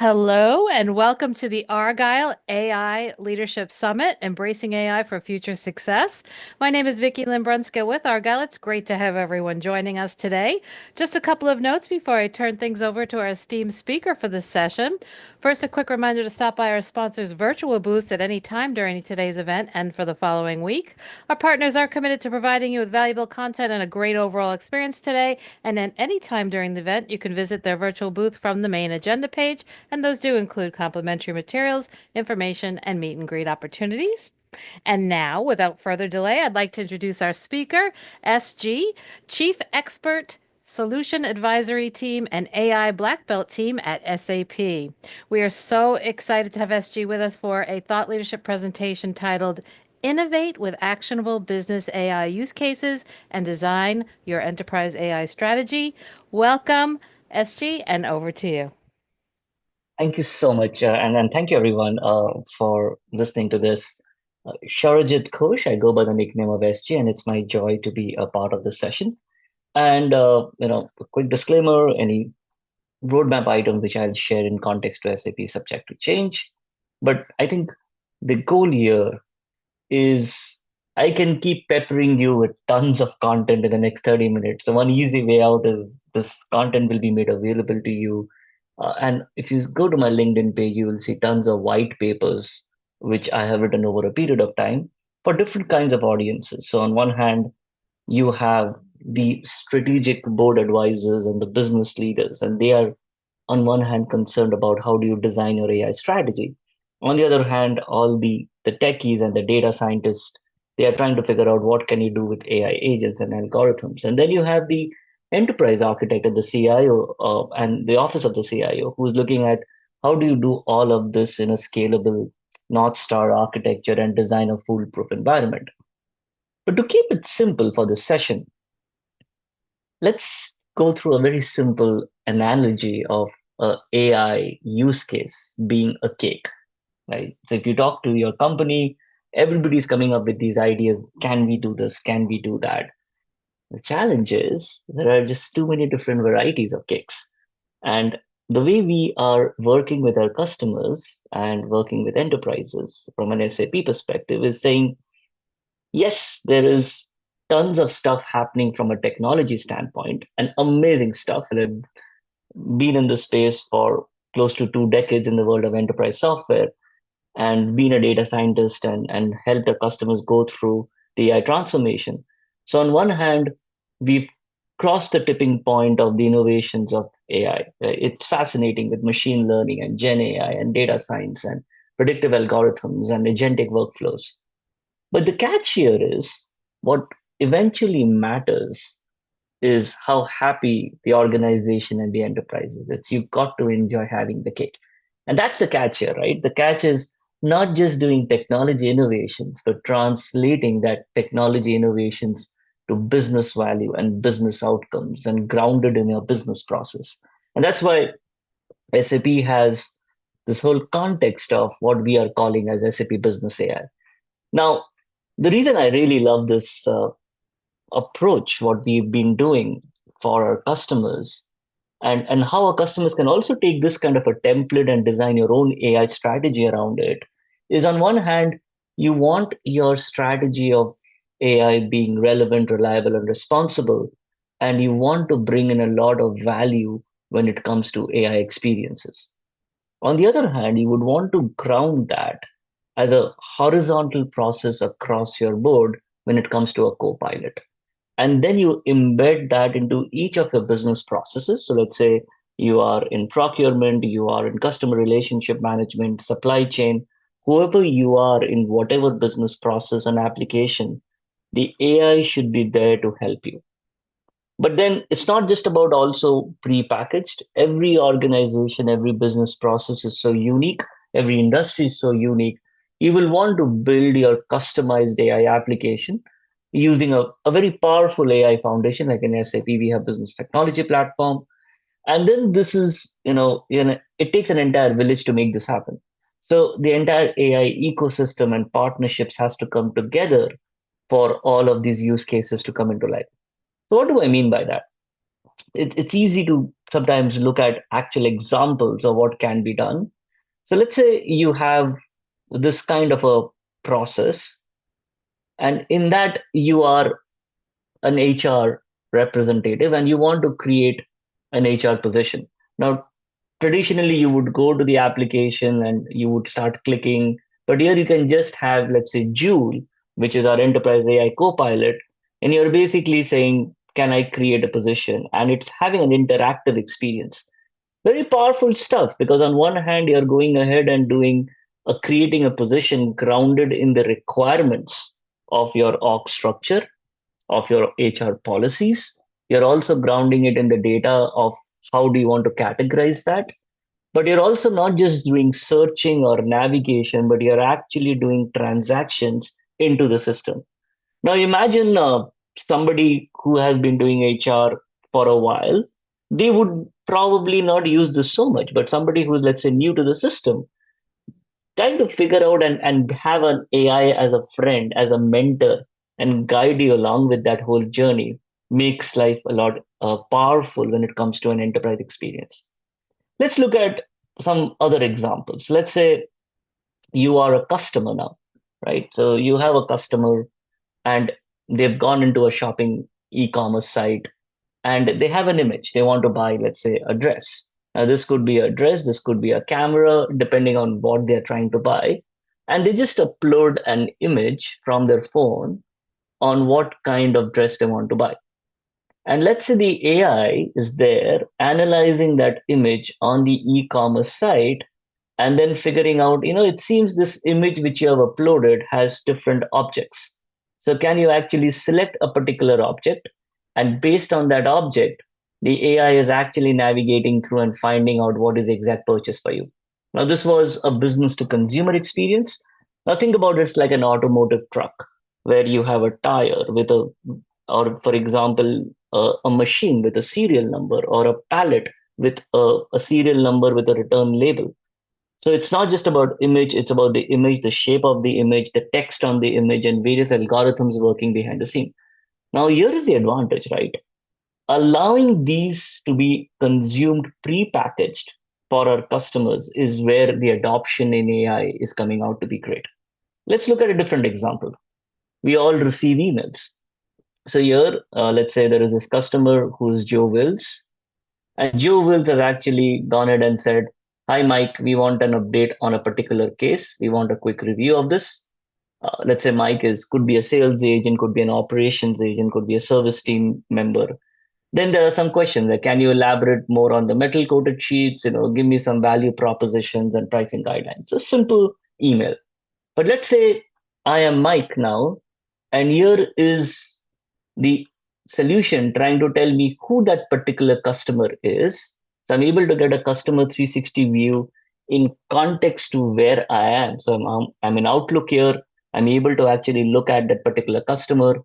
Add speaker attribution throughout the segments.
Speaker 1: Hello and welcome to the Argyle AI Leadership Summit, Embracing AI for Future Success. My name is Vicki Limbrunska with Argyle. It's great to have everyone joining us today. Just a couple of notes before I turn things over to our esteemed speaker for this session. First, a quick reminder to stop by our sponsors' virtual booths at any time during today's event and for the following week. Our partners are committed to providing you with valuable content and a great overall experience today. And at any time during the event, you can visit their virtual booth from the main agenda page, and those do include complimentary materials, information, and meet and greet opportunities. And now, without further delay, I'd like to introduce our speaker, SG, Chief Expert Solution Advisory Team and AI Black Belt Team at SAP. We are so excited to have SG with us for a thought leadership presentation titled Innovate with Actionable Business AI Use Cases and Design Your Enterprise AI Strategy. Welcome, SG, and over to you.
Speaker 2: Thank you so much, and thank you everyone for listening to this. Sharajit Ghosh, I go by the nickname of SG, and it's my joy to be a part of this session. And a quick disclaimer: any roadmap item which I'll share in context to SAP is subject to change. But I think the goal here is I can keep peppering you with tons of content in the next 30 minutes. The one easy way out is this content will be made available to you. And if you go to my LinkedIn page, you will see tons of white papers, which I have written over a period of time for different kinds of audiences. So, on one hand, you have the strategic board advisors and the business leaders, and they are on one hand concerned about how do you design your AI strategy. On the other hand, all the techies and the data scientists, they are trying to figure out what can you do with AI agents and algorithms. And then you have the enterprise architect and the CIO and the office of the CIO who's looking at how do you do all of this in a scalable North Star architecture and design a foolproof environment. But to keep it simple for this session, let's go through a very simple analogy of a AI use case being a cake, right? So if you talk to your company, everybody's coming up with these ideas. Can we do this? Can we do that? The challenge is there are just too many different varieties of cakes. And the way we are working with our customers and working with enterprises from an SAP perspective is saying, yes, there is tons of stuff happening from a technology standpoint and amazing stuff. I've been in this space for close to 2 decades in the world of enterprise software and been a data scientist and helped our customers go through the AI transformation. So on one hand, we've crossed the tipping point of the innovations of AI. It's fascinating with machine learning and Gen AI and data science and predictive algorithms and agentic workflows. But the catch here is what eventually matters is how happy the organization and the enterprise is. It's you've got to enjoy having the cake. And that's the catch here, right? The catch is not just doing technology innovations, but translating that technology innovations to business value and business outcomes and grounded in your business process. And that's why SAP has this whole context of what we are calling as SAP Business AI. Now, the reason I really love this approach, what we've been doing for our customers, and how our customers can also take this kind of a template and design your own AI strategy around it, is on one hand, you want your strategy of AI being relevant, reliable, and responsible, and you want to bring in a lot of value when it comes to AI experiences. On the other hand, you would want to ground that as a horizontal process across your board when it comes to a co-pilot. And then you embed that into each of your business processes. So let's say you are in procurement, you are in customer relationship management, supply chain, whoever you are in whatever business process and application, the AI should be there to help you. But then it's not just about also pre-packaged. Every organization, every business process is so unique. Every industry is so unique. You will want to build your customized AI application using a very powerful AI foundation like in SAP. We have business technology platform. And then this is, it takes an entire village to make this happen. So the entire AI ecosystem and partnerships has to come together for all of these use cases to come into life. So what do I mean by that? it's easy to sometimes look at actual examples of what can be done. So let's say you have this kind of a process, and in that you are an HR representative and you want to create an HR position. Now, traditionally, you would go to the application and you would start clicking, but here you can just have, let's say, Joule, which is our enterprise AI copilot, and you're basically saying, can I create a position? And it's having an interactive experience. Very powerful stuff, because on one hand, you're going ahead and doing creating a position grounded in the requirements of your org structure, of your HR policies. You're also grounding it in the data of how do you want to categorize that. But you're also not just doing searching or navigation, but you're actually doing transactions into the system. Now imagine somebody who has been doing HR for a while, they would probably not use this so much, but somebody who's, let's say, new to the system, trying to figure out and have an AI as a friend, as a mentor, and guide you along with that whole journey makes life a lot powerful when it comes to an enterprise experience. Let's look at some other examples. Let's say you are a customer now, right? So you have a customer and they've gone into a shopping e-commerce site and they have an image. They want to buy, let's say, a dress. Now, this could be a dress, this could be a camera, depending on what they're trying to buy. And they just upload an image from their phone on what kind of dress they want to buy. And let's say the AI is there analyzing that image on the e commerce site and then figuring out, it seems this image which you have uploaded has different objects. So, can you actually select a particular object? And based on that object, the AI is actually navigating through and finding out what is the exact purchase for you. Now, this was a business to consumer experience. Now, think about it like an automotive truck where you have a tire with a, or for example, a machine with a serial number, or a pallet with a serial number with a return label. So it's not just about image, it's about the image, the shape of the image, the text on the image, and various algorithms working behind the scene. Now, here is the advantage, right? Allowing these to be consumed pre-packaged for our customers is where the adoption in AI is coming out to be great. Let's look at a different example. We all receive emails. So here, let's say there is this customer who's Joe Wills, and Joe Wills has actually gone ahead and said, hi, Mike, we want an update on a particular case. We want a quick review of this. Let's say Mike could be a sales agent, could be an operations agent, could be a service team member. Then there are some questions like, can you elaborate more on the metal coated sheets? Give me some value propositions and pricing guidelines. So simple email. But let's say I am Mike now, and here is the solution trying to tell me who that particular customer is. So I'm able to get a customer 360 view in context to where I am. So I'm in Outlook here. I'm able to actually look at that particular customer,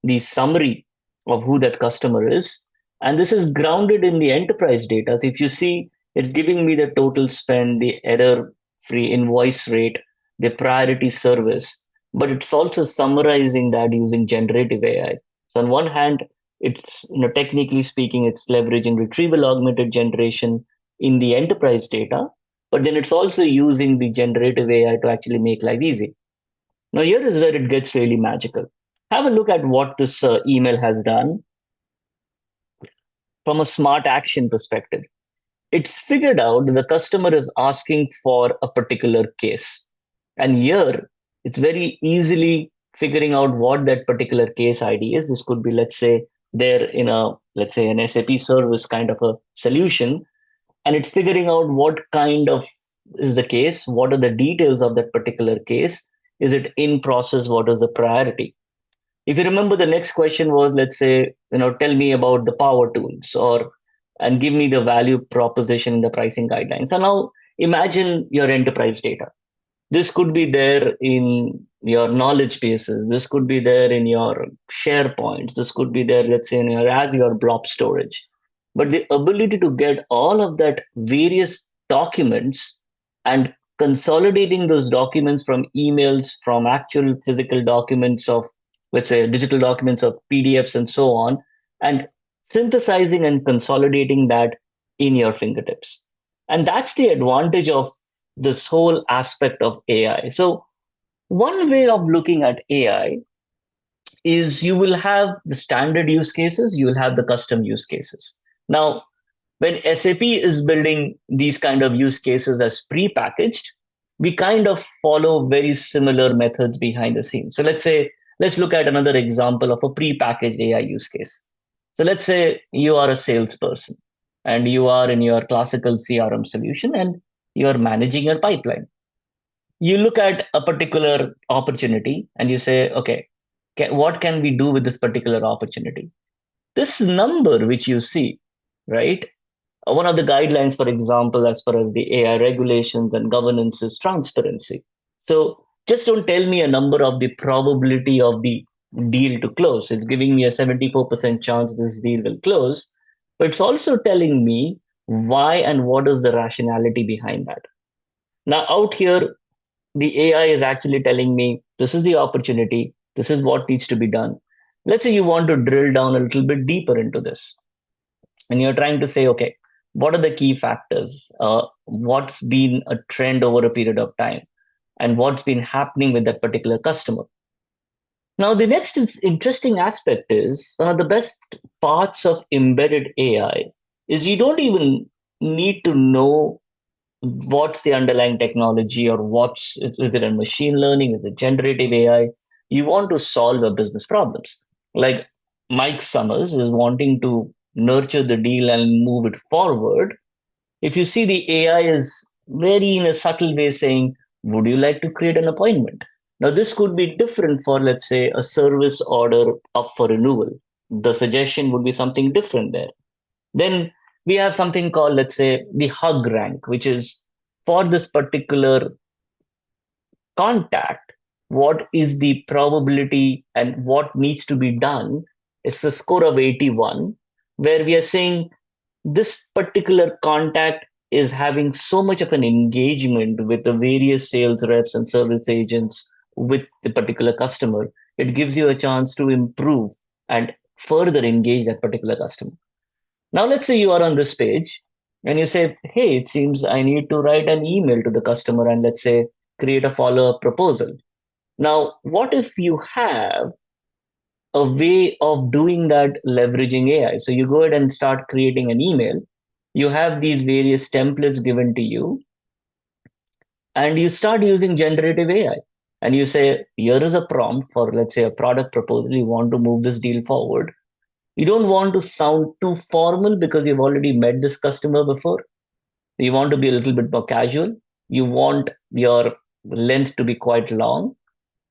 Speaker 2: the summary of who that customer is. And this is grounded in the enterprise data. So if you see, it's giving me the total spend, the error free invoice rate, the priority service, but it's also summarizing that using generative AI. So on one hand, it's technically speaking, it's leveraging retrieval augmented generation in the enterprise data, but then it's also using the generative AI to actually make life easy. Now here is where it gets really magical. Have a look at what this email has done from a smart action perspective. It's figured out that the customer is asking for a particular case. And here, it's very easily figuring out what that particular case ID is. This could be, let's say, they're in let's say, an SAP service kind of a solution, and it's figuring out what kind of is the case, what are the details of that particular case, is it in process, what is the priority. If you remember, the next question was, let's say, tell me about the power tools, or and give me the value proposition in the pricing guidelines. So now imagine your enterprise data. This could be there in your knowledge bases. This could be there in your SharePoints. This could be there, let's say, in your Azure blob storage. But the ability to get all of that various documents and consolidating those documents from emails, from actual physical documents of, let's say, digital documents of PDFs and so on, and synthesizing and consolidating that in your fingertips. And that's the advantage of this whole aspect of AI. So, one way of looking at AI is you will have the standard use cases, you will have the custom use cases. Now, when SAP is building these kind of use cases as pre-packaged, we kind of follow very similar methods behind the scenes. So let's look at another example of a pre-packaged AI use case. So let's say you are a salesperson and you are in your classical CRM solution and you are managing your pipeline. You look at a particular opportunity and you say, okay, what can we do with this particular opportunity? This number which you see, right? One of the guidelines, for example, as far as the AI regulations and governance is transparency. So just don't tell me a number of the probability of the deal to close. It's giving me a 74% chance this deal will close, but it's also telling me why and what is the rationality behind that. Now, out here, the AI is actually telling me this is the opportunity, this is what needs to be done. Let's say you want to drill down a little bit deeper into this and you're trying to say, okay, what are the key factors? What's been a trend over a period of time? And what's been happening with that particular customer? Now, the next interesting aspect is one of the best parts of embedded AI is you don't even need to know what's the underlying technology or is it a machine learning, is it generative AI? You want to solve a business problems. Like Mike Summers is wanting to nurture the deal and move it forward. If you see the AI is very in a subtle way saying, would you like to create an appointment? Now, this could be different for, let's say, a service order up for renewal. The suggestion would be something different there. Then we have something called, let's say, the hug rank, which is for this particular contact, what is the probability and what needs to be done? It's a score of 81, where we are saying this particular contact is having so much of an engagement with the various sales reps and service agents with the particular customer. It gives you a chance to improve and further engage that particular customer. Now, let's say you are on this page and you say, hey, it seems I need to write an email to the customer and let's say create a follow up proposal. Now, what if you have a way of doing that leveraging AI? So you go ahead and start creating an email. You have these various templates given to you and you start using generative AI. And you say, here is a prompt for, let's say, a product proposal. You want to move this deal forward. You don't want to sound too formal because you've already met this customer before. You want to be a little bit more casual. You want your length to be quite long.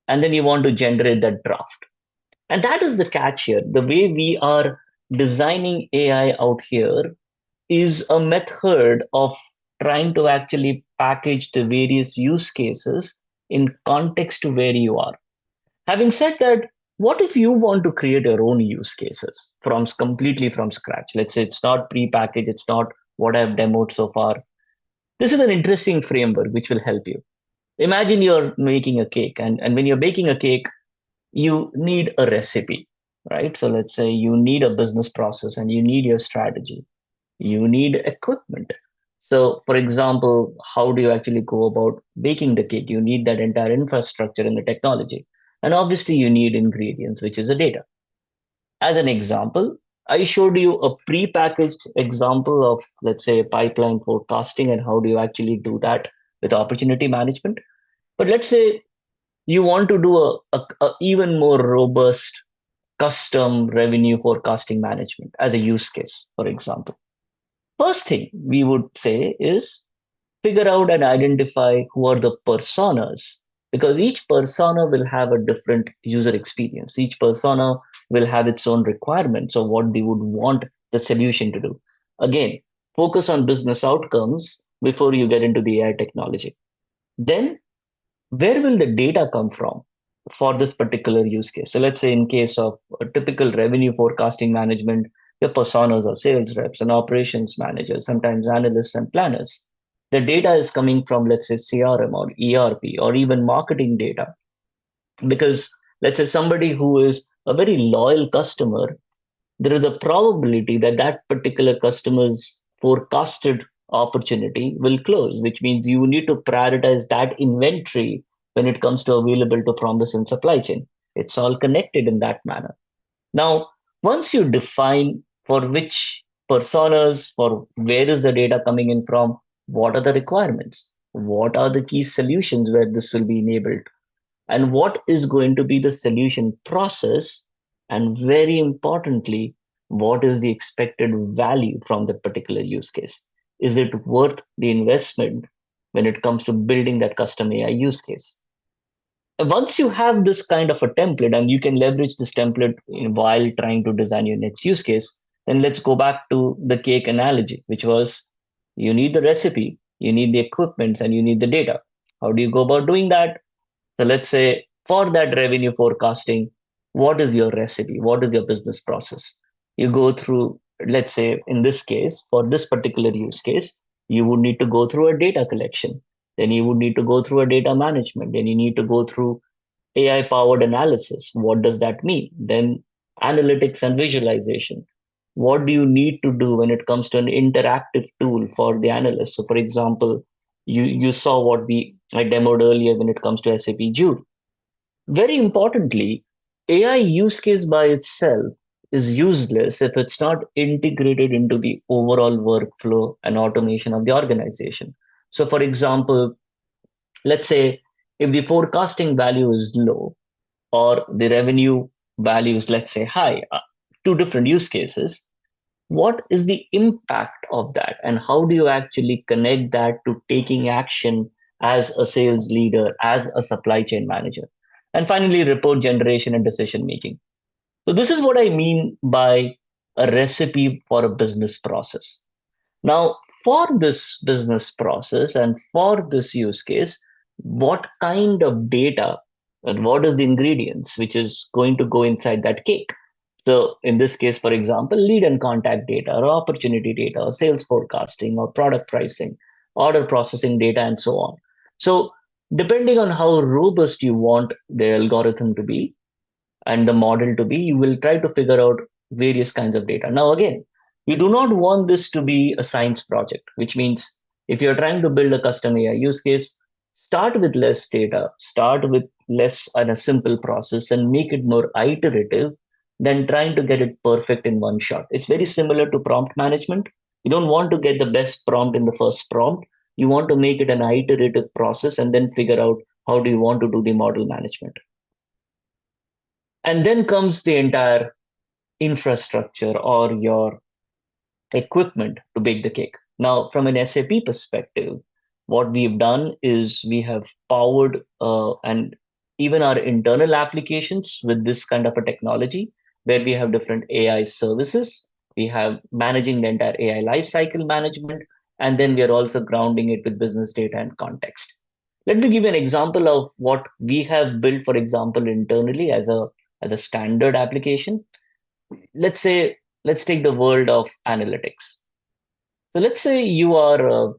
Speaker 2: And then you want to generate that draft. And that is the catch here. The way we are designing AI out here is a method of trying to actually package the various use cases in context to where you are. Having said that, what if you want to create your own use cases from completely from scratch? Let's say it's not pre-packaged, it's not what I've demoed so far. This is an interesting framework which will help you. Imagine you're making a cake, and when you're baking a cake, you need a recipe, right? So let's say you need a business process and you need your strategy, you need equipment. So, for example, how do you actually go about baking the cake? You need that entire infrastructure and the technology. And obviously, you need ingredients, which is the data. As an example, I showed you a pre-packaged example of, let's say, pipeline forecasting and how do you actually do that with opportunity management. But let's say you want to do a even more robust custom revenue forecasting management as a use case, for example. First thing we would say is figure out and identify who are the personas because each persona will have a different user experience. Each persona will have its own requirements of what they would want the solution to do. Again, focus on business outcomes before you get into the AI technology. Then where will the data come from for this particular use case? So let's say in case of a typical revenue forecasting management, your personas are sales reps and operations managers, sometimes analysts and planners. The data is coming from, let's say, CRM or ERP or even marketing data. Because let's say somebody who is a very loyal customer, there is a probability that that particular customer's forecasted opportunity will close, which means you need to prioritize that inventory when it comes to available to promise in supply chain. It's all connected in that manner. Now, once you define for which personas, for where is the data coming in from, what are the requirements, what are the key solutions where this will be enabled, and what is going to be the solution process, and very importantly, what is the expected value from that particular use case? Is it worth the investment when it comes to building that custom AI use case? Once you have this kind of a template and you can leverage this template while trying to design your next use case, then let's go back to the cake analogy, which was you need the recipe, you need the equipment, and you need the data. How do you go about doing that? So let's say for that revenue forecasting, what is your recipe? What is your business process? You go through, let's say in this case, for this particular use case, you would need to go through a data collection. Then you would need to go through a data management. Then you need to go through AI powered analysis. What does that mean? Then analytics and visualization. What do you need to do when it comes to an interactive tool for the analyst? So, for example, you saw what I demoed earlier when it comes to SAP Joule. Very importantly, AI use case by itself is useless if it's not integrated into the overall workflow and automation of the organization. So, for example, let's say if the forecasting value is low or the revenue value is, let's say, high, two different use cases, what is the impact of that? And how do you actually connect that to taking action as a sales leader, as a supply chain manager? And finally, report generation and decision making. So, this is what I mean by a recipe for a business process. Now, for this business process and for this use case, what kind of data and what is the ingredients which is going to go inside that cake? So, in this case, for example, lead and contact data, or opportunity data, or sales forecasting, or product pricing, order processing data, and so on. So, depending on how robust you want the algorithm to be, and the model to be, you will try to figure out various kinds of data. Now, again, you do not want this to be a science project, which means if you're trying to build a custom AI use case, start with less data, start with less and a simple process, and make it more iterative than trying to get it perfect in one shot. It's very similar to prompt management. You don't want to get the best prompt in the first prompt. You want to make it an iterative process and then figure out how do you want to do the model management. And then comes the entire infrastructure or your equipment to bake the cake. Now, from an SAP perspective, what we've done is we have powered and even our internal applications with this kind of a technology where we have different AI services. We have managing the entire AI lifecycle management, and then we are also grounding it with business data and context. Let me give you an example of what we have built, for example, internally as a standard application. Let's take the world of analytics. So let's say you are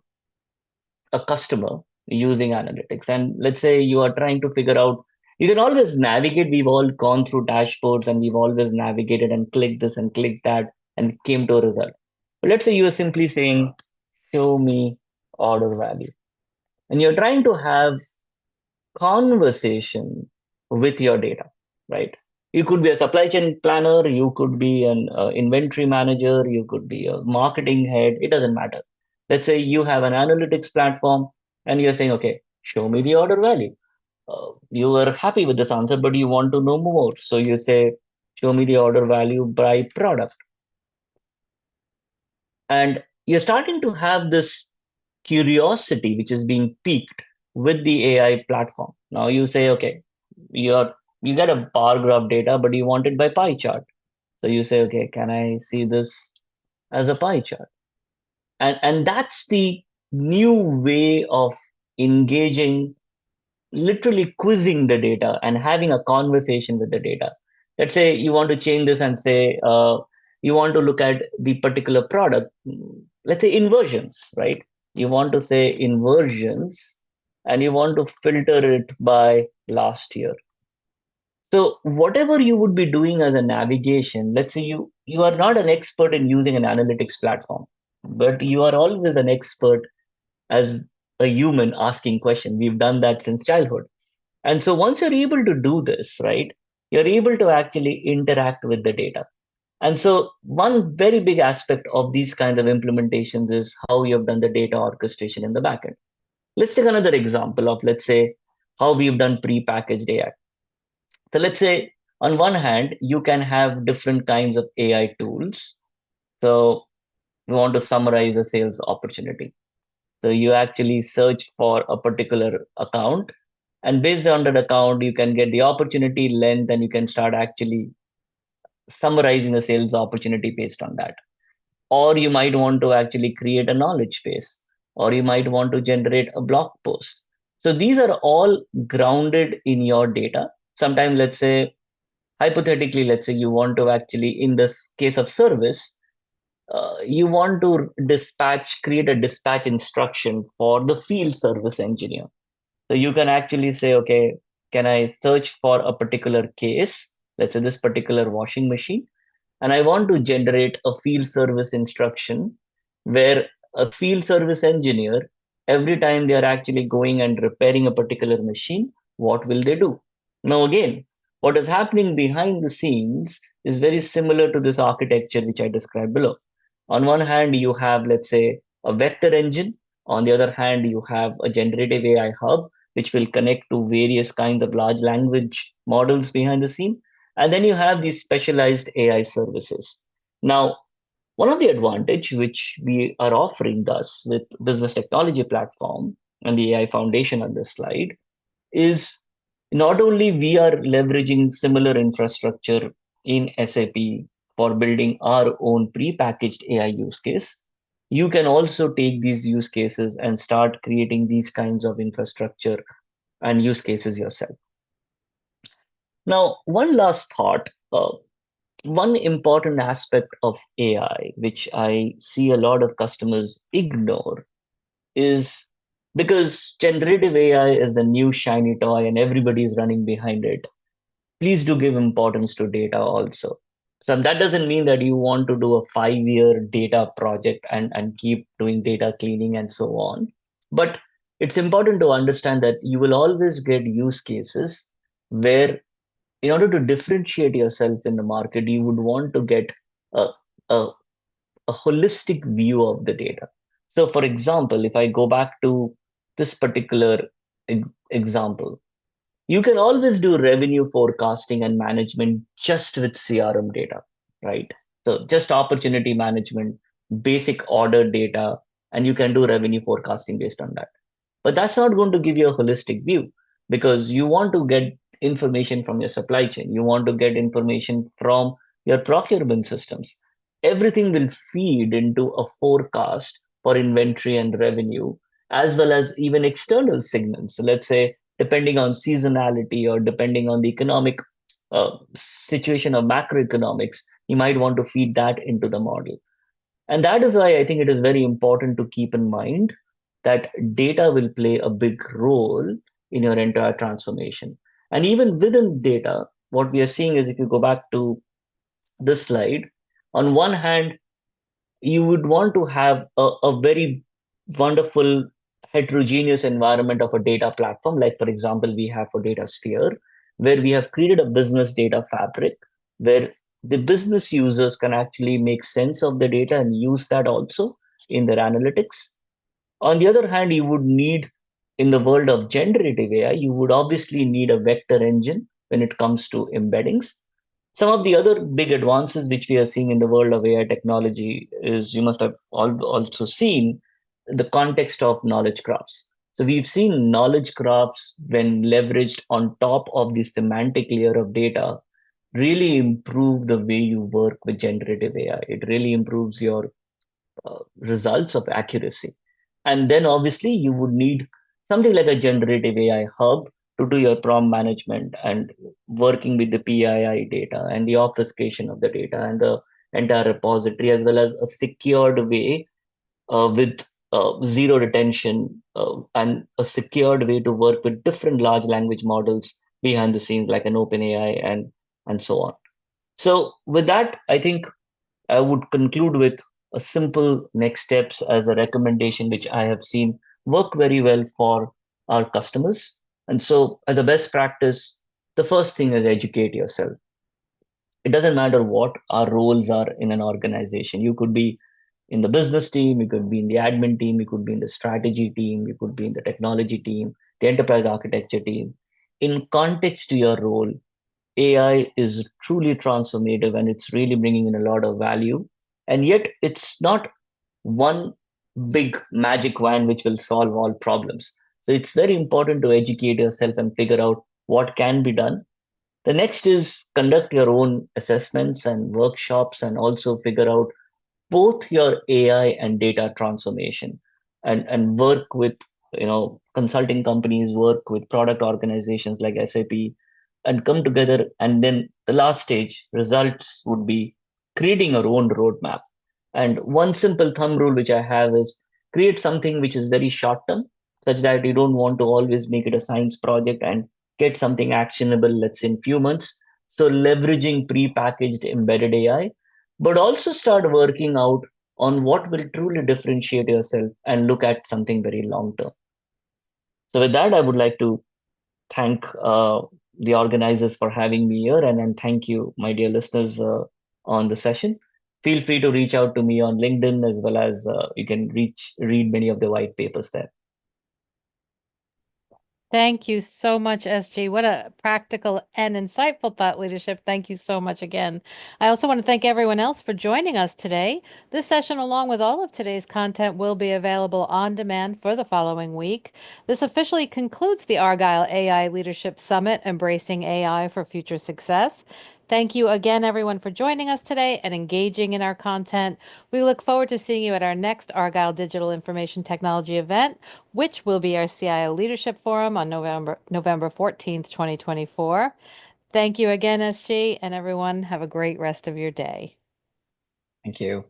Speaker 2: a customer using analytics, and let's say you are trying to figure out. You can always navigate. We've all gone through dashboards, and we've always navigated and clicked this and clicked that and came to a result. But let's say you are simply saying, "Show me order value," and you're trying to have conversation with your data, right? You could be a supply chain planner, you could be an inventory manager, you could be a marketing head, it doesn't matter. Let's say you have an analytics platform and you're saying, okay, show me the order value. You are happy with this answer, but you want to know more. So you say, show me the order value by product. And you're starting to have this curiosity which is being piqued with the AI platform. Now you say, okay, you're you get a bar graph data, but you want it by pie chart. So you say, okay, can I see this as a pie chart? And that's the new way of engaging, literally quizzing the data and having a conversation with the data. Let's say you want to change this and say you want to look at the particular product. Let's say inversions, right? You want to say inversions and you want to filter it by last year. So whatever you would be doing as a navigation, let's say you are not an expert in using an analytics platform, but you are always an expert as a human asking question. We've done that since childhood. And so once you're able to do this, right, you're able to actually interact with the data. And so one very big aspect of these kinds of implementations is how you have done the data orchestration in the backend. Let's take another example of, let's say, how we've done pre-packaged AI. So let's say on one hand, you can have different kinds of AI tools. So we want to summarize a sales opportunity. So you actually search for a particular account, and based on that account, you can get the opportunity length, and you can start actually summarizing a sales opportunity based on that. Or you might want to actually create a knowledge base, or you might want to generate a blog post. So these are all grounded in your data. Sometimes, let's say, hypothetically, let's say you want to actually, in this case of service, you want to create a dispatch instruction for the field service engineer. So you can actually say, okay, can I search for a particular case? Let's say this particular washing machine, and I want to generate a field service instruction where a field service engineer, every time they are actually going and repairing a particular machine, what will they do? Now, again, what is happening behind the scenes is very similar to this architecture which I described below. On one hand, you have, let's say, a vector engine. On the other hand, you have a generative AI hub, which will connect to various kinds of large language models behind the scene. And then you have these specialized AI services. Now, one of the advantage which we are offering thus with business technology platform and the AI foundation on this slide is not only we are leveraging similar infrastructure in SAP for building our own pre-packaged AI use case, you can also take these use cases and start creating these kinds of infrastructure and use cases yourself. Now, one last thought. One important aspect of AI, which I see a lot of customers ignore, is because generative AI is the new shiny toy and everybody is running behind it. Please do give importance to data also. So that doesn't mean that you want to do a 5-year data project and keep doing data cleaning and so on. But it's important to understand that you will always get use cases where, in order to differentiate yourself in the market, you would want to get a, a, a holistic view of the data. So, for example, if I go back to this particular example, you can always do revenue forecasting and management just with CRM data, right? So, just opportunity management, basic order data, and you can do revenue forecasting based on that. But that's not going to give you a holistic view because you want to get information from your supply chain. You want to get information from your procurement systems. Everything will feed into a forecast for inventory and revenue, as well as even external signals. So let's say, depending on seasonality or depending on the economic situation of macroeconomics, you might want to feed that into the model. And that is why I think it is very important to keep in mind that data will play a big role in your entire transformation. And even within data, what we are seeing is if you go back to this slide, on one hand, you would want to have a very wonderful heterogeneous environment of a data platform, like, for example, we have for Data Sphere, where we have created a business data fabric where the business users can actually make sense of the data and use that also in their analytics. On the other hand, you would need, in the world of generative AI, you would obviously need a vector engine when it comes to embeddings. Some of the other big advances which we are seeing in the world of AI technology is you must have also seen the context of knowledge graphs. So we've seen knowledge graphs when leveraged on top of the semantic layer of data really improve the way you work with generative AI. It really improves your results of accuracy. And then obviously you would need something like a generative AI hub to do your prompt management and working with the PII data and the obfuscation of the data and the entire repository, as well as a secured way with zero retention and a secured way to work with different large language models behind the scenes like an OpenAI and so on. So with that, I think I would conclude with a simple next steps as a recommendation, which I have seen work very well for our customers. And so, as a best practice, the first thing is educate yourself. It doesn't matter what our roles are in an organization. You could be in the business team, you could be in the admin team, you could be in the strategy team, you could be in the technology team, the enterprise architecture team. In context to your role, AI is truly transformative and it's really bringing in a lot of value. And yet, it's not one big magic wand which will solve all problems. So, it's very important to educate yourself and figure out what can be done. The next is conduct your own assessments and workshops and also figure out both your AI and data transformation and work with consulting companies, work with product organizations like SAP and come together. And then the last stage results would be creating your own roadmap. And one simple thumb rule which I have is create something which is very short term, such that you don't want to always make it a science project and get something actionable, let's say in few months. So leveraging pre-packaged embedded AI, but also start working out on what will truly differentiate yourself and look at something very long term. So with that, I would like to thank the organizers for having me here, and thank you, my dear listeners, on the session. Feel free to reach out to me on LinkedIn as well as you can read many of the white papers there.
Speaker 1: Thank you so much, SG. What a practical and insightful thought leadership. Thank you so much again. I also want to thank everyone else for joining us today. This session, along with all of today's content, will be available on demand for the following week. This officially concludes the Argyle AI Leadership Summit, Embracing AI for Future Success. Thank you again, everyone, for joining us today and engaging in our content. We look forward to seeing you at our next Argyle Digital Information Technology event, which will be our CIO Leadership Forum on November 14th, 2024. Thank you again, SG, and everyone, have a great rest of your day.
Speaker 2: Thank you.